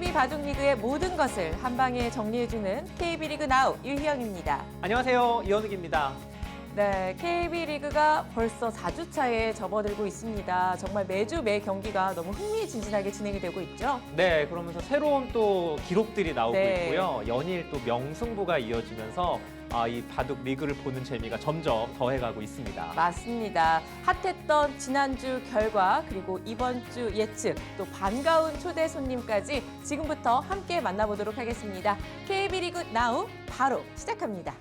KB 바둑리그의 모든 것을 한 방에 정리해주는 KB리그 나우 유희영입니다. 안녕하세요. 이현욱입니다. 네, KB리그가 벌써 4주차에 접어들고 있습니다. 정말 매주 매 경기가 너무 흥미진진하게 진행이 되고 있죠. 네, 그러면서 새로운 또 기록들이 나오고 네. 있고요. 연일 또 명승부가 이어지면서 이 바둑 리그를 보는 재미가 점점 더해가고 있습니다. 맞습니다. 핫했던 지난주 결과 그리고 이번 주 예측 또 반가운 초대 손님까지 지금부터 함께 만나보도록 하겠습니다. KB리그 나우 바로 시작합니다.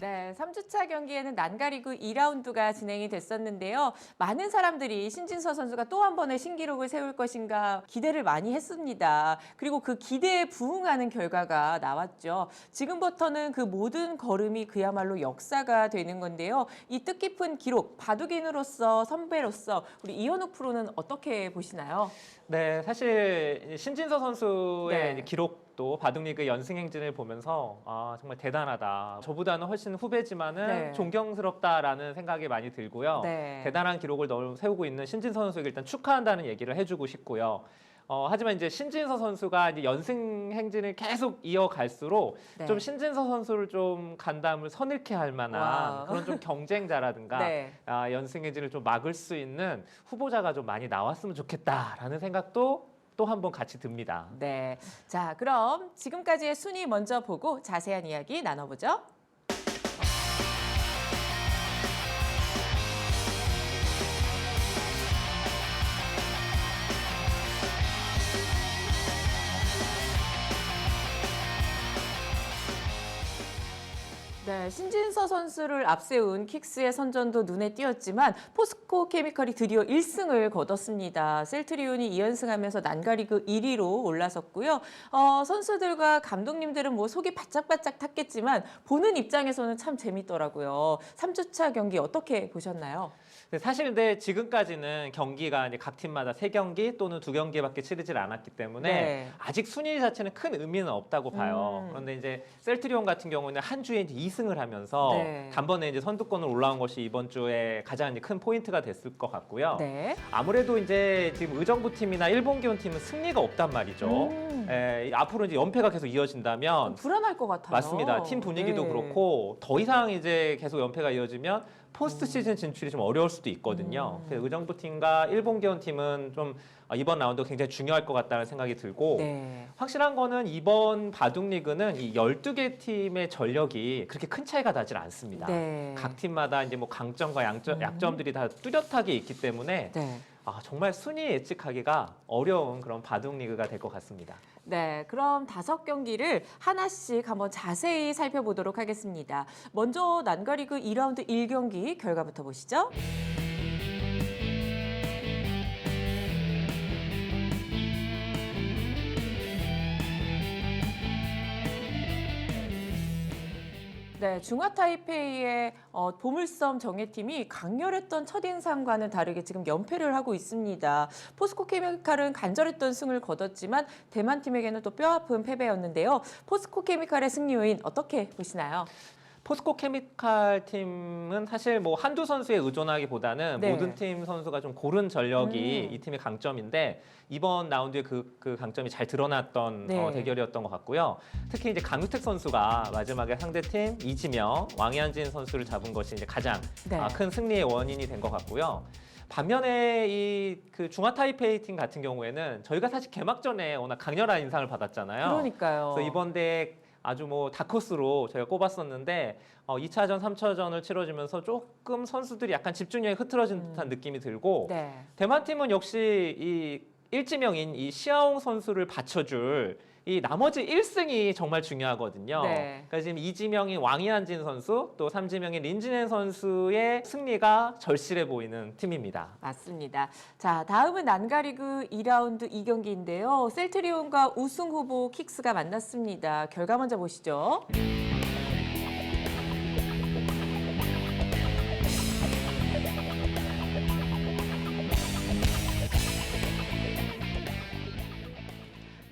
네, 3주차 경기에는 난가리그 2라운드가 진행이 됐었는데요. 많은 사람들이 신진서 선수가 또 한 번의 신기록을 세울 것인가 기대를 많이 했습니다. 그리고 그 기대에 부응하는 결과가 나왔죠. 지금부터는 그 모든 걸음이 그야말로 역사가 되는 건데요. 이 뜻깊은 기록, 바둑인으로서 선배로서 우리 이현욱 프로는 어떻게 보시나요? 네, 사실 신진서 선수의 네. 기록도 바둑리그 연승 행진을 보면서 정말 대단하다. 저보다는 훨씬 후배지만은 네. 존경스럽다라는 생각이 많이 들고요. 네. 대단한 기록을 세우고 있는 신진서 선수에게 일단 축하한다는 얘기를 해주고 싶고요. 하지만 이제 신진서 선수가 이제 연승 행진을 계속 이어갈수록 네. 좀 신진서 선수를 좀 간담을 서늘케 할 만한 와우. 그런 좀 경쟁자라든가 네. 연승 행진을 좀 막을 수 있는 후보자가 좀 많이 나왔으면 좋겠다라는 생각도 또 한 번 같이 듭니다. 네. 자, 그럼 지금까지의 순위 먼저 보고 자세한 이야기 나눠보죠. 네, 신진서 선수를 앞세운 킥스의 선전도 눈에 띄었지만 포스코 케미칼이 드디어 1승을 거뒀습니다. 셀트리온이 2연승하면서 난가리그 1위로 올라섰고요. 선수들과 감독님들은 뭐 속이 바짝바짝 탔겠지만 보는 입장에서는 참 재밌더라고요. 3주차 경기 어떻게 보셨나요? 사실 근데 지금까지는 경기가 이제 각 팀마다 3경기 또는 2경기밖에 치르질 않았기 때문에 네. 아직 순위 자체는 큰 의미는 없다고 봐요. 그런데 이제 셀트리온 같은 경우는 한 주에 이제 2승을 하면서 네. 단번에 이제 선두권을 올라온 것이 이번 주에 가장 이제 큰 포인트가 됐을 것 같고요. 네. 아무래도 이제 지금 의정부 팀이나 일본 기온 팀은 승리가 없단 말이죠. 앞으로 이제 연패가 계속 이어진다면 불안할 것 같아요. 맞습니다. 팀 분위기도 네. 그렇고 더 이상 이제 계속 연패가 이어지면 포스트 시즌 진출이 좀 어려울 수도 있거든요. 그래서 의정부 팀과 일본 기온 팀은 좀 이번 라운드 굉장히 중요할 것 같다는 생각이 들고 네. 확실한 거는 이번 바둑 리그는 이 12개 팀의 전력이 그렇게 큰 차이가 나질 않습니다. 네. 각 팀마다 이제 뭐 강점과 약점들이 다 뚜렷하게 있기 때문에 네. 정말 순위 예측하기가 어려운 그런 바둑 리그가 될 것 같습니다. 네, 그럼 5경기를 하나씩 한번 자세히 살펴보도록 하겠습니다. 먼저 난가리그 2라운드 1경기 결과부터 보시죠. 네, 중화타이페이의 보물섬 정예팀이 강렬했던 첫인상과는 다르게 지금 연패를 하고 있습니다. 포스코 케미칼은 간절했던 승을 거뒀지만 대만 팀에게는 또 뼈아픈 패배였는데요. 포스코 케미칼의 승리 요인 어떻게 보시나요? 포스코 케미칼 팀은 사실 뭐 한두 선수에 의존하기보다는 네. 모든 팀 선수가 좀 고른 전력이 이 팀의 강점인데 이번 라운드에 그 강점이 잘 드러났던 네. 대결이었던 것 같고요. 특히 이제 강유택 선수가 마지막에 상대팀 이지명, 왕희안진 선수를 잡은 것이 이제 가장 네. 큰 승리의 원인이 된 것 같고요. 반면에 이 그 중화타이페이 팀 같은 경우에는 저희가 사실 개막전에 워낙 강렬한 인상을 받았잖아요. 그러니까요. 그래서 이번 대회 아주 뭐 다크호스로 저희가 꼽았었는데 2차전, 3차전을 치러지면서 조금 선수들이 약간 집중력이 흐트러진 듯한 느낌이 들고 네. 대만 팀은 역시 이 일지명인 이 시아옹 선수를 받쳐줄 이 나머지 1승이 정말 중요하거든요. 네. 그러니까 지금 이지명인 왕이안진 선수 또 삼지명인 린진엔 선수의 승리가 절실해 보이는 팀입니다. 맞습니다. 자, 다음은 난가리그 2라운드 2경기인데요. 셀트리온과 우승 후보 킥스가 만났습니다. 결과 먼저 보시죠.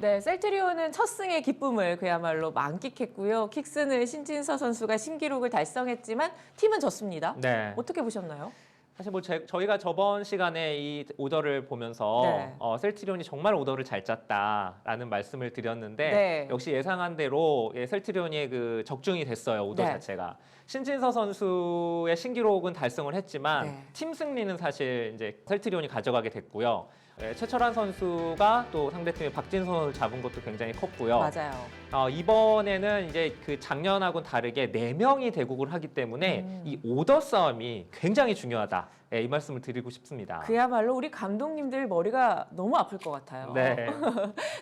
네, 셀트리온은 첫 승의 기쁨을 그야말로 만끽했고요. 킥스는 신진서 선수가 신기록을 달성했지만 팀은 졌습니다. 네. 어떻게 보셨나요? 사실 뭐 저희가 저번 시간에 이 오더를 보면서 네. 셀트리온이 정말 오더를 잘 짰다라는 말씀을 드렸는데 네. 역시 예상한 대로 셀트리온이 그 적중이 됐어요. 오더 네. 자체가. 신진서 선수의 신기록은 달성을 했지만 네. 팀 승리는 사실 이제 셀트리온이 가져가게 됐고요. 최철환 선수가 또 상대팀의 박진선 선수를 잡은 것도 굉장히 컸고요. 맞아요. 이번에는 이제 그 작년하고는 다르게 4명이 대국을 하기 때문에 이 오더 싸움이 굉장히 중요하다. 이 말씀을 드리고 싶습니다. 그야말로 우리 감독님들 머리가 너무 아플 것 같아요. 네.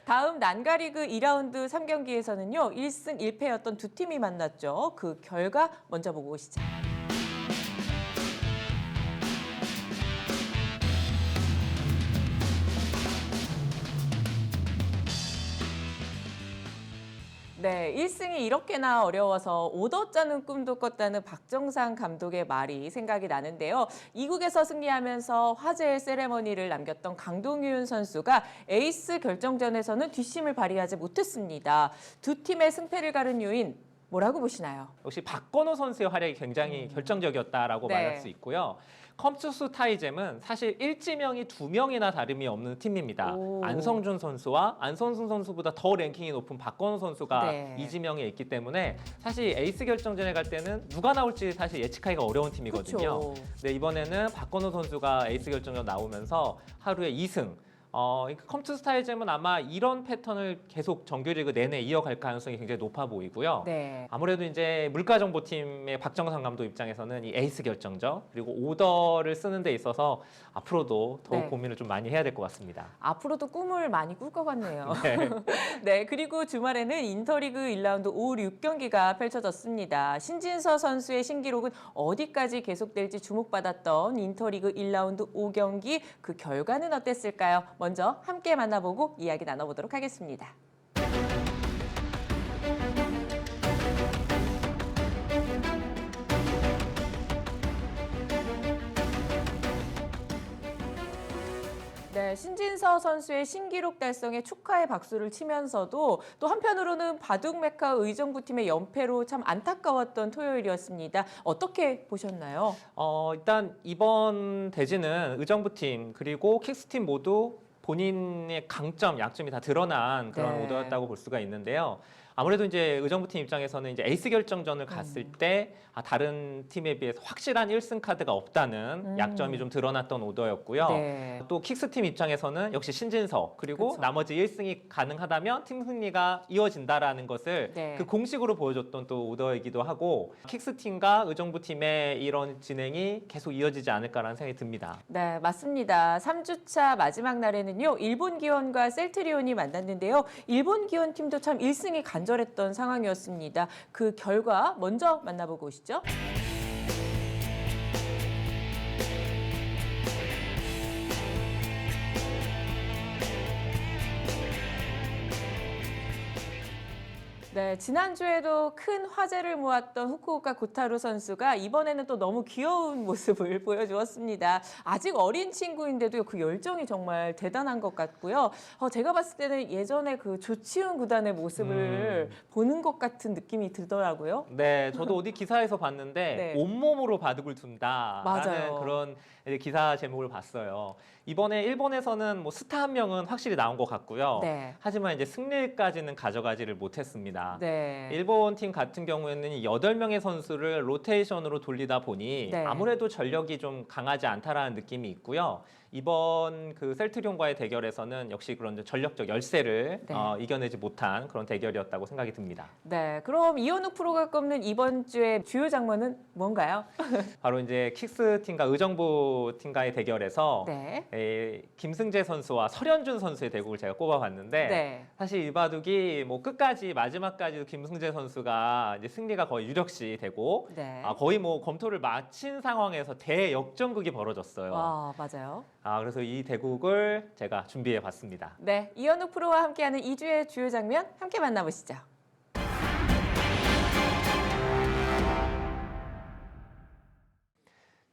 다음 난가리그 2라운드 3경기에서는요. 1승 1패였던 두 팀이 만났죠. 그 결과 먼저 보고 오시죠. 네, 1승이 이렇게나 어려워서 오더 짜는 꿈도 꿨다는 박정상 감독의 말이 생각이 나는데요. 이국에서 승리하면서 화제의 세레머니를 남겼던 강동윤 선수가 에이스 결정전에서는 뒷심을 발휘하지 못했습니다. 두 팀의 승패를 가른 요인 뭐라고 보시나요? 역시 박건호 선수의 활약이 굉장히 결정적이었다라고 네. 말할 수 있고요. 컴투스 타이잼은 사실 1지명이 2명이나 다름이 없는 팀입니다. 오. 안성준 선수와 안성준 선수보다 더 랭킹이 높은 박건호 선수가 네. 2지명에 있기 때문에 사실 에이스 결정전에 갈 때는 누가 나올지 사실 예측하기가 어려운 팀이거든요. 그렇죠. 네, 이번에는 박건호 선수가 에이스 결정전 나오면서 하루에 2승. 컴투스 타이잼은 아마 이런 패턴을 계속 정규리그 내내 이어갈 가능성이 굉장히 높아 보이고요. 네. 아무래도 이제 물가정보팀의 박정상 감독 입장에서는 이 에이스 결정전 그리고 오더를 쓰는 데 있어서 앞으로도 더욱 네. 고민을 좀 많이 해야 될 것 같습니다. 앞으로도 꿈을 많이 꿀 것 같네요. 네. 네, 그리고 주말에는 인터리그 1라운드 5, 6경기가 펼쳐졌습니다. 신진서 선수의 신기록은 어디까지 계속될지 주목받았던 인터리그 1라운드 5경기 그 결과는 어땠을까요? 먼저 함께 만나보고 이야기 나눠보도록 하겠습니다. 네, 신진서 선수의 신기록 달성에 축하의 박수를 치면서도 또 한편으로는 바둑 메카 의정부팀의 연패로 참 안타까웠던 토요일이었습니다. 어떻게 보셨나요? 일단 이번 대진은 의정부팀 그리고 킥스팀 모두 본인의 강점, 약점이 다 드러난 그런 네. 오더였다고 볼 수가 있는데요. 아무래도 이제 의정부팀 입장에서는 이제 에이스 결정전을 갔을 때 다른 팀에 비해서 확실한 1승 카드가 없다는 약점이 좀 드러났던 오더였고요. 네. 또 킥스팀 입장에서는 역시 신진서 그리고 그렇죠. 나머지 1승이 가능하다면 팀 승리가 이어진다라는 것을 네. 그 공식으로 보여줬던 또 오더이기도 하고 킥스팀과 의정부팀의 이런 진행이 계속 이어지지 않을까라는 생각이 듭니다. 네, 맞습니다. 3주차 마지막 날에는요. 일본 기원과 셀트리온이 만났는데요. 일본 기원 팀도 참 1승이 간절했던 상황이었습니다. 그 결과 먼저 만나보고 오시죠. 네, 지난주에도 큰 화제를 모았던 후쿠오카 고타루 선수가 이번에는 또 너무 귀여운 모습을 보여주었습니다. 아직 어린 친구인데도 그 열정이 정말 대단한 것 같고요. 제가 봤을 때는 예전에 그 조치훈 구단의 모습을 보는 것 같은 느낌이 들더라고요. 네, 저도 어디 기사에서 네. 봤는데 온몸으로 바둑을 둔다라는 맞아요. 그런 기사 제목을 봤어요. 이번에 일본에서는 뭐 스타 한 명은 확실히 나온 것 같고요. 네. 하지만 이제 승리까지는 가져가지를 못했습니다. 네. 일본 팀 같은 경우에는 8명의 선수를 로테이션으로 돌리다 보니 네. 아무래도 전력이 좀 강하지 않다라는 느낌이 있고요. 이번 그 셀트리온과의 대결에서는 역시 그런 전력적 열세를 네. 이겨내지 못한 그런 대결이었다고 생각이 듭니다. 네, 그럼 이현욱 프로가 꼽는 이번 주의 주요 장면은 뭔가요? 바로 이제 킥스 팀과 의정부 팀과의 대결에서 네. 김승재 선수와 설현준 선수의 대국을 제가 꼽아봤는데 네. 사실 이 바둑이 뭐 끝까지 마지막까지도 김승재 선수가 이제 승리가 거의 유력시 되고 네. 거의 뭐 검토를 마친 상황에서 대역전극이 벌어졌어요. 와, 맞아요. 그래서 이 대국을 제가 준비해 봤습니다. 네, 이현욱 프로와 함께하는 2주의 주요 장면 함께 만나보시죠.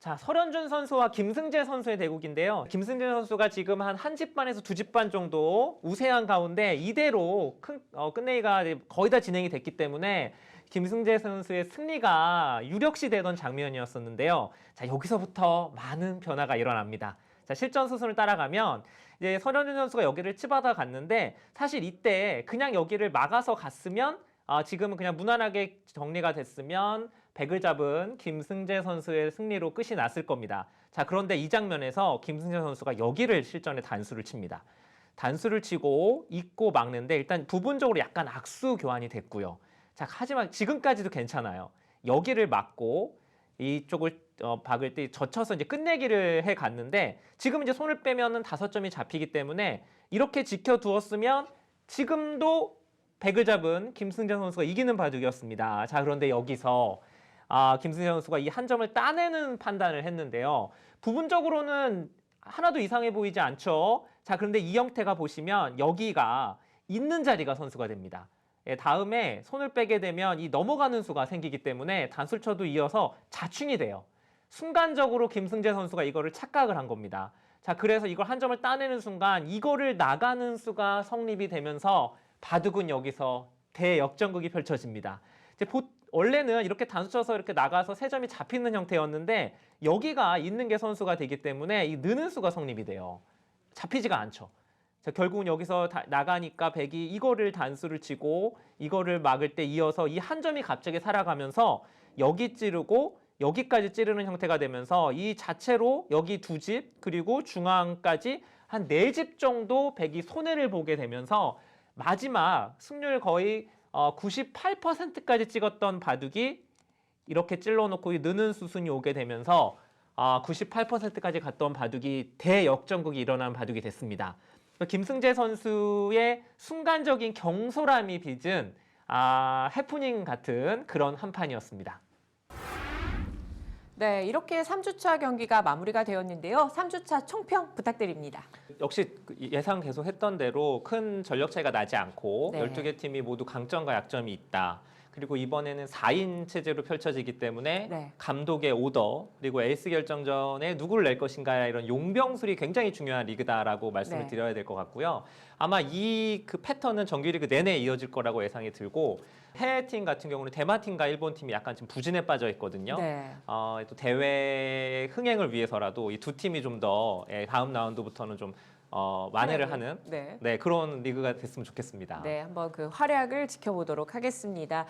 자, 설현준 선수와 김승재 선수의 대국인데요. 김승재 선수가 지금 한 집반에서 2집반 정도 우세한 가운데 이대로 끝내기가 거의 다 진행이 됐기 때문에 김승재 선수의 승리가 유력시 되던 장면이었었는데요. 자, 여기서부터 많은 변화가 일어납니다. 자, 실전 수순을 따라가면 이제 설현준 선수가 여기를 치받아 갔는데 사실 이때 그냥 여기를 막아서 갔으면 지금은 그냥 무난하게 정리가 됐으면 백을 잡은 김승재 선수의 승리로 끝이 났을 겁니다. 자, 그런데 이 장면에서 김승재 선수가 여기를 실전에 단수를 칩니다. 단수를 치고 잇고 막는데 일단 부분적으로 약간 악수 교환이 됐고요. 자, 하지만 지금까지도 괜찮아요. 여기를 막고 이쪽을 박을 때 젖혀서 이제 끝내기를 해 갔는데 지금 이제 손을 빼면은 5점이 잡히기 때문에 이렇게 지켜두었으면 지금도 백을 잡은 김승재 선수가 이기는 바둑이었습니다. 자, 그런데 여기서 김승재 선수가 이 한 점을 따내는 판단을 했는데요. 부분적으로는 하나도 이상해 보이지 않죠. 자, 그런데 이 형태가 보시면 여기가 있는 자리가 선수가 됩니다. 예, 다음에 손을 빼게 되면 이 넘어가는 수가 생기기 때문에 단술쳐도 이어서 자충이 돼요. 순간적으로 김승재 선수가 이거를 착각을 한 겁니다. 자, 그래서 이걸 한 점을 따내는 순간 이거를 나가는 수가 성립이 되면서 바둑은 여기서 대역전극이 펼쳐집니다. 이제 원래는 이렇게 단수 쳐서 이렇게 나가서 3점이 잡히는 형태였는데 여기가 있는 게 선수가 되기 때문에 이 느는 수가 성립이 돼요. 잡히지가 않죠. 자, 결국은 여기서 나가니까 백이 이거를 단수를 치고 이거를 막을 때 이어서 이 한 점이 갑자기 살아가면서 여기 찌르고 여기까지 찌르는 형태가 되면서 이 자체로 여기 2집 그리고 중앙까지 한 4집 정도 백이 손해를 보게 되면서 마지막 승률 거의 98%까지 찍었던 바둑이 이렇게 찔러놓고 느는 수순이 오게 되면서 98%까지 갔던 바둑이 대역전극이 일어난 바둑이 됐습니다. 김승재 선수의 순간적인 경솔함이 빚은 해프닝 같은 그런 한 판이었습니다. 네, 이렇게 3주차 경기가 마무리가 되었는데요. 3주차 총평 부탁드립니다. 역시 예상 계속 했던 대로 큰 전력 차이가 나지 않고 네. 12개 팀이 모두 강점과 약점이 있다. 그리고 이번에는 4인 체제로 펼쳐지기 때문에 네. 감독의 오더 그리고 에이스 결정전에 누구를 낼 것인가 이런 용병술이 굉장히 중요한 리그다라고 말씀을 네. 드려야 될 것 같고요. 아마 그 패턴은 정규리그 내내 이어질 거라고 예상이 들고 해외 팀 같은 경우는 대만 팀과 일본 팀이 약간 지금 부진에 빠져 있거든요. 네. 또 대회 흥행을 위해서라도 이 두 팀이 좀 더 다음 라운드부터는 좀 만회를 하는 네. 그런 리그가 됐으면 좋겠습니다. 네, 한번 그 활약을 지켜보도록 하겠습니다.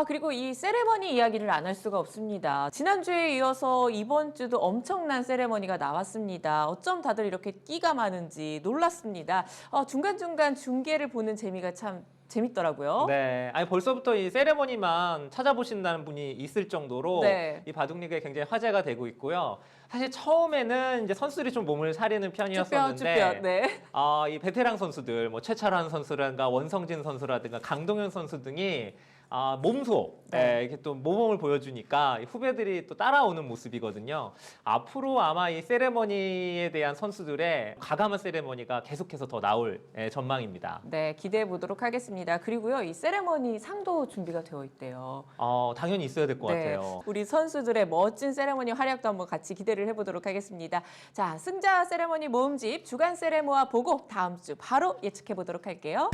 그리고 이 세레머니 이야기를 안 할 수가 없습니다. 지난주에 이어서 이번 주도 엄청난 세레머니가 나왔습니다. 어쩜 다들 이렇게 끼가 많은지 놀랐습니다. 중간중간 중계를 보는 재미가 참 재밌더라고요. 네, 아니 벌써부터 이 세레머니만 찾아보신다는 분이 있을 정도로 네. 이 바둑리그에 굉장히 화제가 되고 있고요. 사실 처음에는 이제 선수들이 좀 몸을 사리는 편이었었는데, 쭈뼛, 네. 이 베테랑 선수들, 뭐 최철환 선수라든가 원성진 선수라든가 강동현 선수 등이 몸소 이렇게 또 모범을 보여주니까 후배들이 또 따라오는 모습이거든요. 앞으로 아마 이 세레머니에 대한 선수들의 과감한 세레머니가 계속해서 더 나올 전망입니다. 네, 기대해 보도록 하겠습니다. 그리고요, 이 세레머니 상도 준비가 되어 있대요. 당연히 있어야 될 것 같아요. 우리 선수들의 멋진 세레머니 활약도 한번 같이 기대를 해보도록 하겠습니다. 자, 승자 세레머니 모음집 주간 세레모아 보고 다음 주 바로 예측해 보도록 할게요.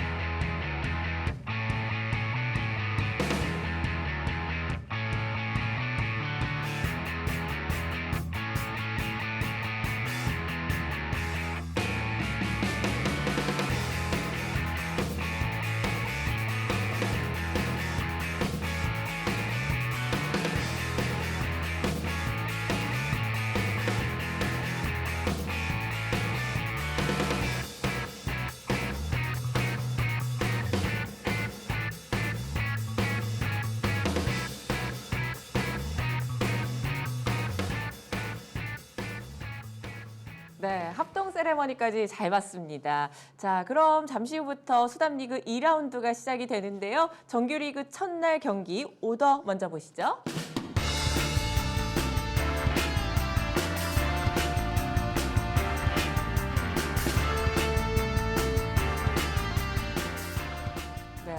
네, 합동 세레머니까지 잘 봤습니다. 자, 그럼 잠시 후부터 수담리그 2라운드가 시작이 되는데요. 정규리그 첫날 경기 오더 먼저 보시죠.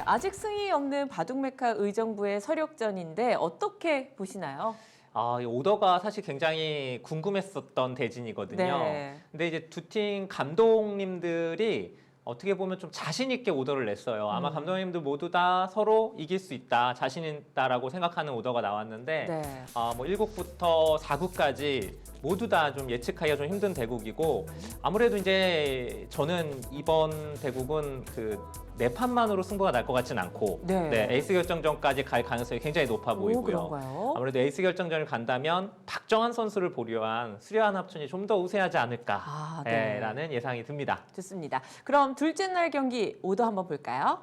아직 승이 없는 바둑메카 의정부의 서력전인데 어떻게 보시나요? 이 오더가 사실 굉장히 궁금했었던 대진이거든요. 네. 근데 이제 두 팀 감독님들이 어떻게 보면 좀 자신 있게 오더를 냈어요. 아마 감독님들 모두 다 서로 이길 수 있다, 자신 있다라고 생각하는 오더가 나왔는데 네. 뭐 1국부터 4국까지 모두 다 좀 예측하기가 좀 힘든 대국이고 아무래도 이제 저는 이번 대국은 그 4판만으로 승부가 날 것 같진 않고 네. 에이스 결정전까지 갈 가능성이 굉장히 높아 오, 보이고요. 그런가요? 아무래도 에이스 결정전을 간다면 박정환 선수를 보류한 수려한 합천이 좀 더 우세하지 않을까 아, 네. 라는 예상이 듭니다. 좋습니다. 그럼 둘째 날 경기 오더 한번 볼까요?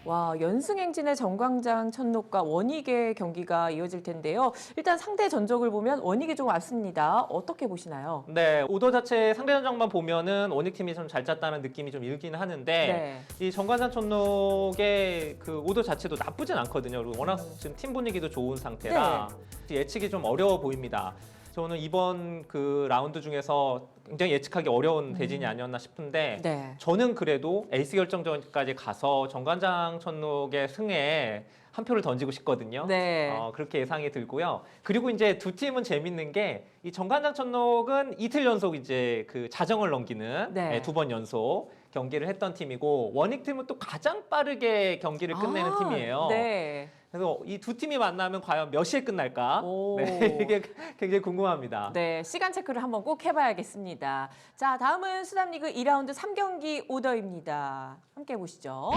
와, 연승행진의 정광장 천록과 원익의 경기가 이어질 텐데요. 일단 상대 전적을 보면 원익이 조금 앞섭니다. 어떻게 보시나요? 네, 오더 자체 상대 전적만 보면은 원익팀이 좀 잘 짰다는 느낌이 좀 일긴 하는데 네. 이 정관장 천록의 그 오더 자체도 나쁘진 않거든요. 그리고 워낙 지금 팀 분위기도 좋은 상태라 예측이 좀 어려워 보입니다. 저는 이번 그 라운드 중에서 굉장히 예측하기 어려운 대진이 아니었나 싶은데 네. 저는 그래도 에이스 결정전까지 가서 정관장 천록의 승에 한 표를 던지고 싶거든요. 네. 그렇게 예상이 들고요. 그리고 이제 두 팀은 재밌는 게 이 정관장 천록은 이틀 연속 이제 그 자정을 넘기는 네. 2번 연속 경기를 했던 팀이고 원익 팀은 또 가장 빠르게 경기를 끝내는 팀이에요. 네. 그래서 이 두 팀이 만나면 과연 몇 시에 끝날까? 오. 네, 이게 굉장히 궁금합니다. 네, 시간 체크를 한번 꼭 해봐야겠습니다. 자, 다음은 수담리그 2라운드 3경기 오더입니다. 함께 보시죠.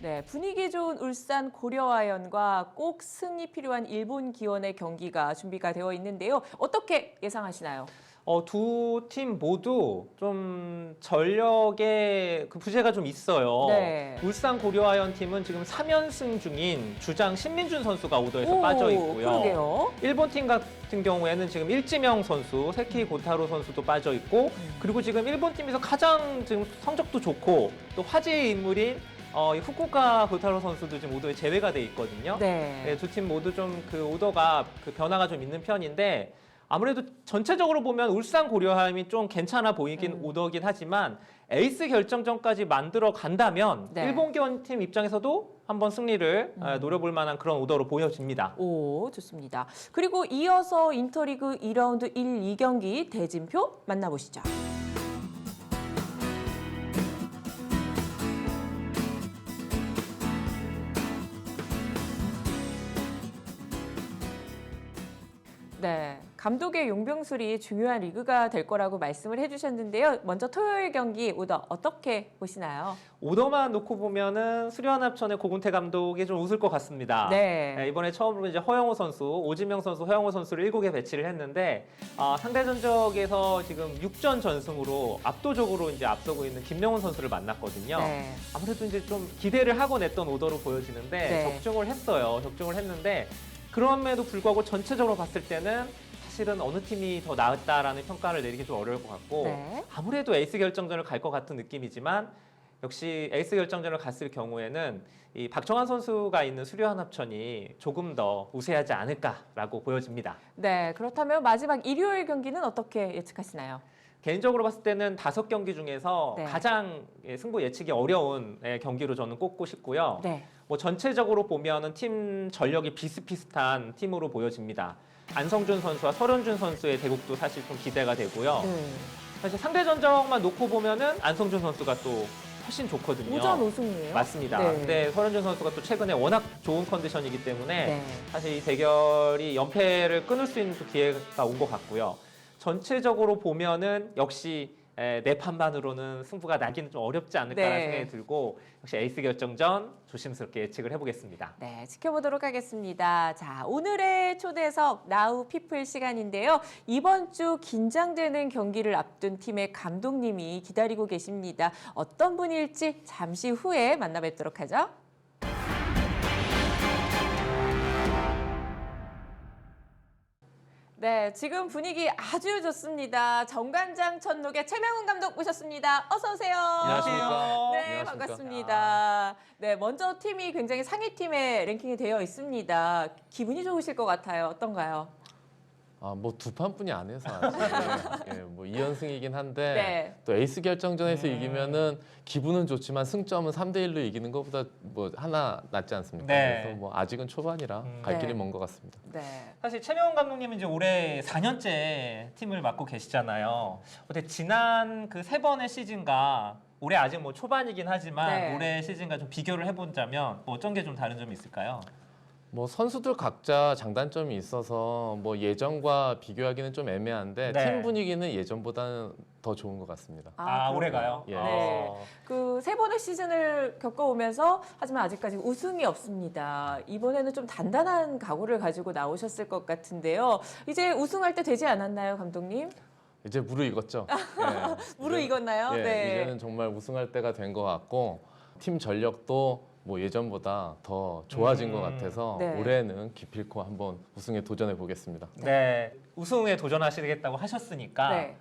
네, 분위기 좋은 울산 고려아연과 꼭 승리 필요한 일본 기원의 경기가 준비가 되어 있는데요. 어떻게 예상하시나요? 두 팀 모두 좀 전력의 그 부재가 좀 있어요. 네. 울산 고려아연 팀은 지금 3연승 중인 주장 신민준 선수가 오더에서 오, 빠져 있고요. 그러게요. 일본 팀 같은 경우에는 지금 일지명 선수, 세키 고타로 선수도 빠져 있고 그리고 지금 일본 팀에서 가장 지금 성적도 좋고 또 화제의 인물인 이 후쿠오카 고타로 선수도 지금 오더에 제외가 돼 있거든요. 네. 두 팀 모두 좀 그 오더가 그 변화가 좀 있는 편인데 아무래도 전체적으로 보면 울산 고려함이 좀 괜찮아 보이긴 오더긴 하지만 에이스 결정전까지 만들어 간다면 네. 일본 기원팀 입장에서도 한번 승리를 노려볼 만한 그런 오더로 보여집니다. 오, 좋습니다. 그리고 이어서 인터리그 2라운드 1, 2경기 대진표 만나보시죠. 네, 감독의 용병술이 중요한 리그가 될 거라고 말씀을 해주셨는데요. 먼저 토요일 경기 오더 어떻게 보시나요? 오더만 놓고 보면은 수려한 합천의 고군태 감독이 좀 웃을 것 같습니다. 네. 이번에 처음으로 이제 허영호 선수, 오지명 선수, 허영호 선수를 7개 배치를 했는데 상대 전적에서 지금 6전 전승으로 압도적으로 이제 앞서고 있는 김명훈 선수를 만났거든요. 네. 아무래도 이제 좀 기대를 하고 냈던 오더로 보여지는데 네. 적중을 했어요. 적중을 했는데 그럼에도 불구하고 전체적으로 봤을 때는 사실은 어느 팀이 더 나았다라는 평가를 내리기 좀 어려울 것 같고 네. 아무래도 에이스 결정전을 갈 것 같은 느낌이지만 역시 에이스 결정전을 갔을 경우에는 이 박정환 선수가 있는 수려한 합천이 조금 더 우세하지 않을까라고 보여집니다. 네, 그렇다면 마지막 일요일 경기는 어떻게 예측하시나요? 개인적으로 봤을 때는 5경기 중에서 네. 가장 승부 예측이 어려운 경기로 저는 꼽고 싶고요. 네. 뭐 전체적으로 보면은 팀 전력이 비슷비슷한 팀으로 보여집니다. 안성준 선수와 설현준 선수의 대국도 사실 좀 기대가 되고요. 네. 사실 상대 전적만 놓고 보면은 안성준 선수가 또 훨씬 좋거든요. 오전 우승이에요? 맞습니다. 네. 근데 설현준 선수가 또 최근에 워낙 좋은 컨디션이기 때문에 네. 사실 이 대결이 연패를 끊을 수 있는 또 기회가 온 것 같고요. 전체적으로 보면은 역시 네 판만으로는 승부가 나기는 좀 어렵지 않을까라는 네. 생각이 들고 역시 에이스 결정전 조심스럽게 예측을 해보겠습니다. 네, 지켜보도록 하겠습니다. 자, 오늘의 초대석 나우 피플 시간인데요. 이번 주 긴장되는 경기를 앞둔 팀의 감독님이 기다리고 계십니다. 어떤 분일지 잠시 후에 만나 뵙도록 하죠. 네, 지금 분위기 아주 좋습니다. 정관장 천록의 최명훈 감독 모셨습니다. 어서 오세요. 안녕하십니까. 네, 안녕하십니까. 반갑습니다. 네, 먼저 팀이 굉장히 상위팀에 랭킹이 되어 있습니다. 기분이 좋으실 것 같아요. 어떤가요? 뭐 두 판뿐이 안 해서 아직 뭐 2연승이긴 한데 네. 또 에이스 결정전에서 이기면은 기분은 좋지만 승점은 3대 1로 이기는 것보다 뭐 하나 낫지 않습니까? 네. 그래서 뭐 아직은 초반이라 갈 네. 길이 먼 것 같습니다. 네. 사실 최명훈 감독님은 이제 올해 4년째 팀을 맡고 계시잖아요. 어때 지난 그 3번의 시즌과 올해 아직 뭐 초반이긴 하지만 네. 올해 시즌과 좀 비교를 해보자면 뭐 어떤 게 좀 다른 점이 있을까요? 뭐 선수들 각자 장단점이 있어서 뭐 예전과 비교하기는 좀 애매한데 네. 팀 분위기는 예전보다는 더 좋은 것 같습니다. 올해가요? 예. 네. 그 세 번의 시즌을 겪어오면서 하지만 아직까지 우승이 없습니다. 이번에는 좀 단단한 각오를 가지고 나오셨을 것 같은데요. 이제 우승할 때 되지 않았나요, 감독님? 이제 무르익었죠. 예. 무르익었나요? 예, 네. 이제는 정말 우승할 때가 된 것 같고 팀 전력도 뭐 예전보다 더 좋아진 것 같아서 네. 올해는 기필코 한번 우승에 도전해 보겠습니다. 네. 우승에 도전하시겠다고 하셨으니까 네.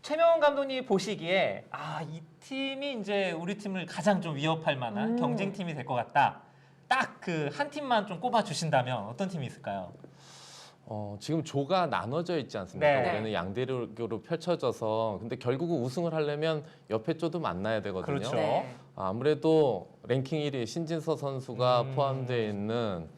최명훈 감독님 보시기에 이 팀이 이제 우리 팀을 가장 좀 위협할 만한 경쟁팀이 될 것 같다. 딱 그 한 팀만 좀 꼽아 주신다면 어떤 팀이 있을까요? 지금 조가 나눠져 있지 않습니까? 네. 올해는 양대륙으로 펼쳐져서 근데 결국은 우승을 하려면 옆에 조도 만나야 되거든요. 그렇죠. 네. 아무래도 랭킹 1위 신진서 선수가 음. 포함되어 있는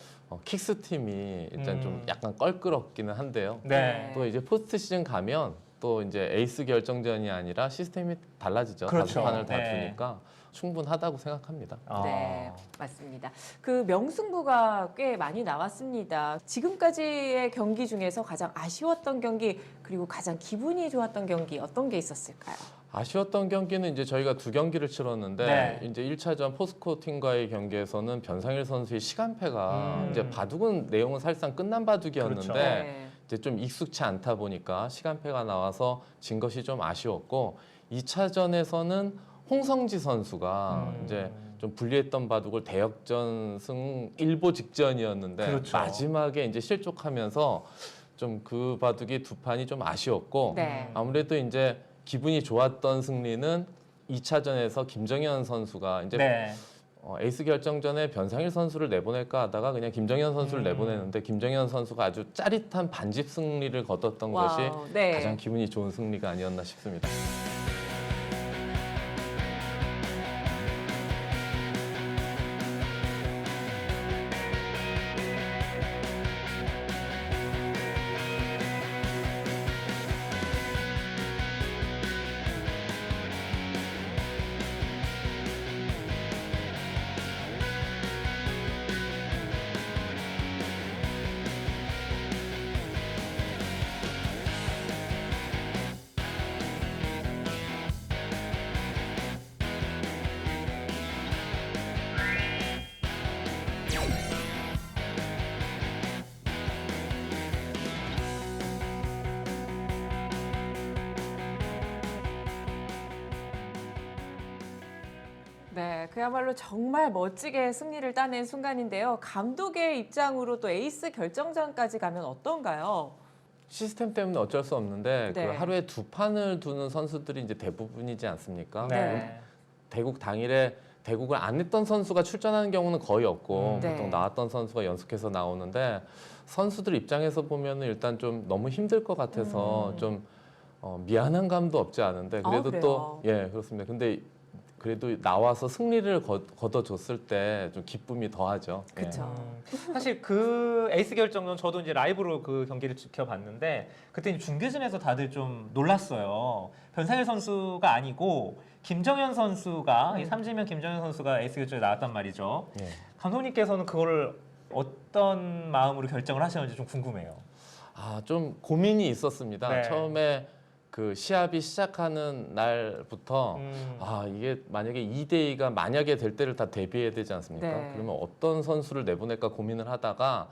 킥스 팀이 일단 좀 약간 껄끄럽기는 한데요. 네. 또 이제 포스트 시즌 가면 또 이제 에이스 결정전이 아니라 시스템이 달라지죠. 그렇죠. 다섯 판을 네. 다투니까 충분하다고 생각합니다. 네, 맞습니다. 그 명승부가 꽤 많이 나왔습니다. 지금까지의 경기 중에서 가장 아쉬웠던 경기 그리고 가장 기분이 좋았던 경기 어떤 게 있었을까요? 아쉬웠던 경기는 이제 저희가 두 경기를 치렀는데 네. 이제 1차전 포스코 팀과의 경기에서는 변상일 선수의 시간패가 이제 바둑은 내용은 사실상 끝난 바둑이었는데 그렇죠. 네. 이제 좀 익숙치 않다 보니까 시간패가 나와서 진 것이 좀 아쉬웠고 2차전에서는 홍성지 선수가 이제 좀 불리했던 바둑을 대역전승 일보 직전이었는데 그렇죠. 마지막에 이제 실족하면서 좀 그 바둑이 두 판이 좀 아쉬웠고 네. 아무래도 이제 기분이 좋았던 승리는 2차전에서 김정현 선수가 이제 네. 에이스 결정전에 변상일 선수를 내보낼까 하다가 그냥 김정현 선수를 내보내는데 김정현 선수가 아주 짜릿한 반집 승리를 거뒀던 것이 와우, 네. 가장 기분이 좋은 승리가 아니었나 싶습니다. 네, 그야말로 정말 멋지게 승리를 따낸 순간인데요. 감독의 입장으로 또 에이스 결정전까지 가면 어떤가요? 시스템 때문에 어쩔 수 없는데 네. 그 하루에 두 판을 두는 선수들이 이제 대부분이지 않습니까? 네. 대국 당일에 대국을 안 했던 선수가 출전하는 경우는 거의 없고 네. 보통 나왔던 선수가 연속해서 나오는데 선수들 입장에서 보면은 일단 좀 너무 힘들 것 같아서 좀 미안한 감도 없지 않은데 그래도 그래요? 또 그렇습니다. 근데 그래도 나와서 승리를 거둬줬을 때 좀 기쁨이 더하죠. 예. 그렇죠. 사실 그 에이스 결정전 저도 이제 라이브로 그 경기를 지켜봤는데 그때 이제 중계진에서 다들 좀 놀랐어요. 변상일 선수가 아니고 김정현 선수가 이 삼지면 김정현 선수가 에이스 결정에 나왔단 말이죠. 예. 감독님께서는 그거를 어떤 마음으로 결정을 하셨는지 좀 궁금해요. 좀 고민이 있었습니다. 네. 처음에 그 시합이 시작하는 날부터 이게 만약에 2대2가 만약에 될 때를 다 대비해야 되지 않습니까? 네. 그러면 어떤 선수를 내보낼까 고민을 하다가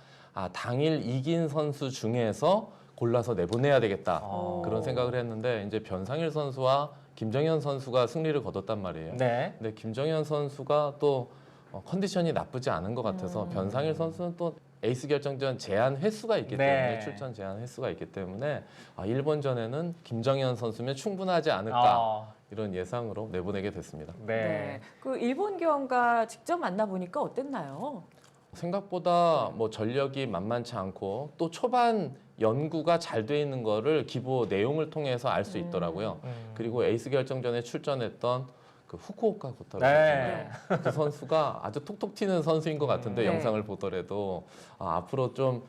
당일 이긴 선수 중에서 골라서 내보내야 되겠다 그런 생각을 했는데 이제 변상일 선수와 김정현 선수가 승리를 거뒀단 말이에요. 네. 근데 김정현 선수가 또 컨디션이 나쁘지 않은 것 같아서 변상일 선수는 또 에이스 결정전 제한 횟수가 있기 네. 때문에 출전 제한 횟수가 있기 때문에 일본전에는 김정현 선수면 충분하지 않을까 이런 예상으로 내보내게 됐습니다. 네. 그 일본경과 직접 만나보니까 어땠나요? 생각보다 뭐 전력이 만만치 않고 또 초반 연구가 잘 돼 있는 거를 기보 내용을 통해서 알 수 있더라고요. 그리고 에이스 결정전에 출전했던 그 후쿠오카 고타로 네. 선수, 그 선수가 아주 톡톡 튀는 선수인 것 같은데 네. 영상을 보더라도 앞으로 좀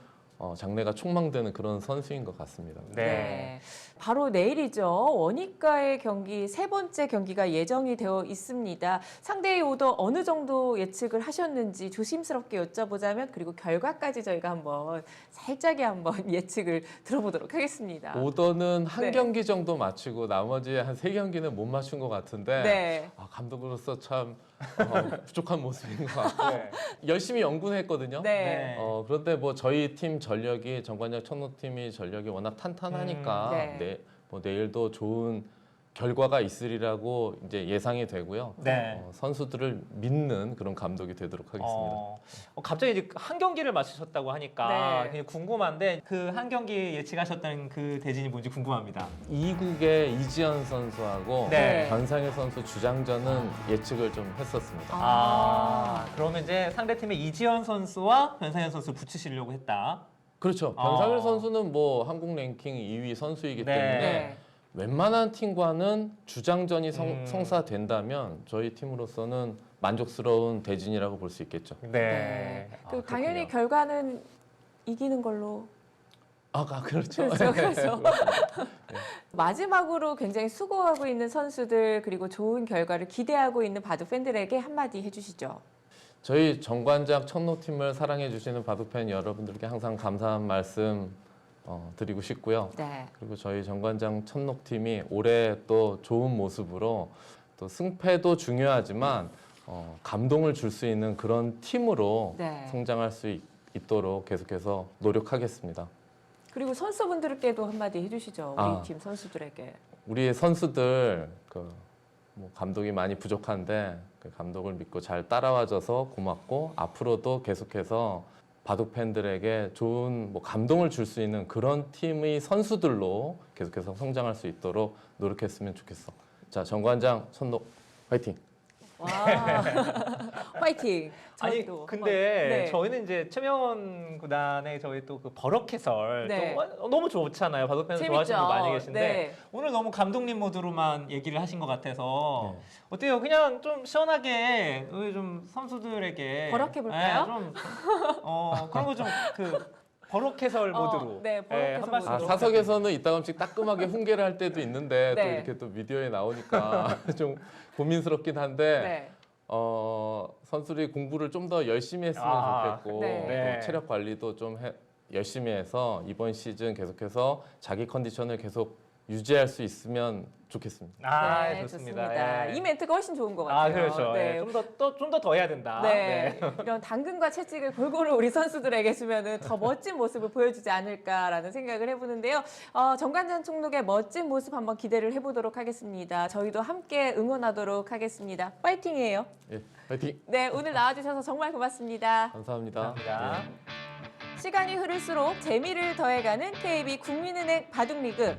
장래가 촉망되는 그런 선수인 것 같습니다. 네. 바로 내일이죠. 원익과의 경기 세 번째 경기가 예정이 되어 있습니다. 상대의 오더 어느 정도 예측을 하셨는지 조심스럽게 여쭤보자면 그리고 결과까지 저희가 한번 살짝의 한번 예측을 들어보도록 하겠습니다. 오더는 한 네. 경기 정도 맞추고 나머지 한 세 경기는 못 맞춘 것 같은데 네. 감독으로서 참 부족한 모습인 것 같고 네. 열심히 연구는 했거든요. 네. 그런데 뭐 저희 팀 전력이 정관장 천호팀이 전력이 워낙 탄탄하니까 네. 뭐 내일도 좋은 결과가 있으리라고 이제 예상이 되고요. 네. 선수들을 믿는 그런 감독이 되도록 하겠습니다. 갑자기 이제 한 경기를 맞추셨다고 하니까 네. 그냥 궁금한데 그 한 경기 예측하셨던 그 대진이 뭔지 궁금합니다. 이국의 이지현 선수하고 네. 변상현 선수 주장전은 예측을 좀 했었습니다. 그러면 이제 상대팀의 이지현 선수와 변상현 선수를 붙이시려고 했다. 그렇죠. 변상현 선수는 뭐 한국 랭킹 2위 선수이기 네. 때문에 네. 웬만한 팀과는 주장전이 음. 성사된다면 저희 팀으로서는 만족스러운 대진이라고 볼 수 있겠죠. 네. 그 당연히 그렇군요. 결과는 이기는 걸로. 그렇죠. 그렇죠, 그렇죠. 마지막으로 굉장히 수고하고 있는 선수들 그리고 좋은 결과를 기대하고 있는 바둑 팬들에게 한마디 해주시죠. 저희 정관장 천노팀을 사랑해 주시는 바둑팬 여러분들께 항상 감사한 말씀 드리고 싶고요. 네. 그리고 저희 정관장 천녹팀이 올해 또 좋은 모습으로 또 승패도 중요하지만 감동을 줄 수 있는 그런 팀으로 네. 성장할 수 있도록 계속해서 노력하겠습니다. 그리고 선수분들께도 한마디 해주시죠. 우리 팀 선수들에게. 우리 선수들 뭐 감독이 많이 부족한데 그 감독을 믿고 잘 따라와줘서 고맙고 앞으로도 계속해서 바둑 팬들에게 좋은 뭐 감동을 줄 수 있는 그런 팀의 선수들로 계속해서 성장할 수 있도록 노력했으면 좋겠어. 자, 정관장 천녹 화이팅! 와, 화이팅! 아니 저희도 근데 한번- 네. 저희는 이제 최명원 구단의 저희 또 그 버럭 해설 네. 또 너무 좋잖아요. 바둑 팬들 재밌죠? 좋아하시는 분 많이 계신데 네. 오늘 너무 감독님 모드로만 얘기를 하신 것 같아서 네. 어때요? 그냥 좀 시원하게 우리 좀 선수들에게 버럭해볼까요? 좀 그런 거 좀 그 버럭 해설 모드로 네, 버럭 해설 한 말씀 모드로. 사석에서는 이따금씩 따끔하게 훈계를 할 때도 있는데 또 네. 이렇게 또 미디어에 나오니까 좀 고민스럽긴 한데 네. 선수들이 공부를 좀 더 열심히 했으면 좋겠고 네. 네. 또 체력 관리도 좀 열심히 해서 이번 시즌 계속해서 자기 컨디션을 계속 유지할 수 있으면 좋겠습니다. 네, 좋습니다. 예. 이 멘트가 훨씬 좋은 것 같아요. 그렇죠. 네. 좀 더 해야 된다. 네. 이런 당근과 채찍을 골고루 우리 선수들에게 주면은 더 멋진 모습을 보여주지 않을까라는 생각을 해보는데요. 정관장 총록의 멋진 모습 한번 기대를 해보도록 하겠습니다. 저희도 함께 응원하도록 하겠습니다. 파이팅이에요. 예, 화이팅! 네, 오늘 나와주셔서 정말 고맙습니다. 감사합니다. 감사합니다. 네. 시간이 흐를수록 재미를 더해가는 KB 국민은행 바둑리그.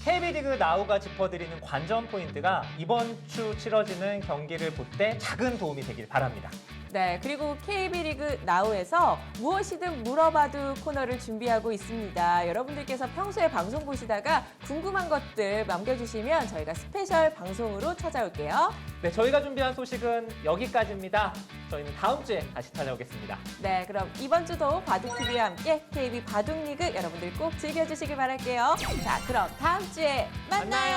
KB리그 나우가 짚어드리는 관전 포인트가 이번 주 치러지는 경기를 볼 때 작은 도움이 되길 바랍니다. 네, 그리고 KB리그 나우에서 무엇이든 물어봐도 코너를 준비하고 있습니다. 여러분들께서 평소에 방송 보시다가 궁금한 것들 남겨주시면 저희가 스페셜 방송으로 찾아올게요. 네, 저희가 준비한 소식은 여기까지입니다. 저희는 다음 주에 다시 찾아오겠습니다. 네, 그럼 이번 주도 바둑TV와 함께 KB 바둑리그 여러분들 꼭 즐겨주시길 바랄게요. 자, 그럼 다음 주에 만나요.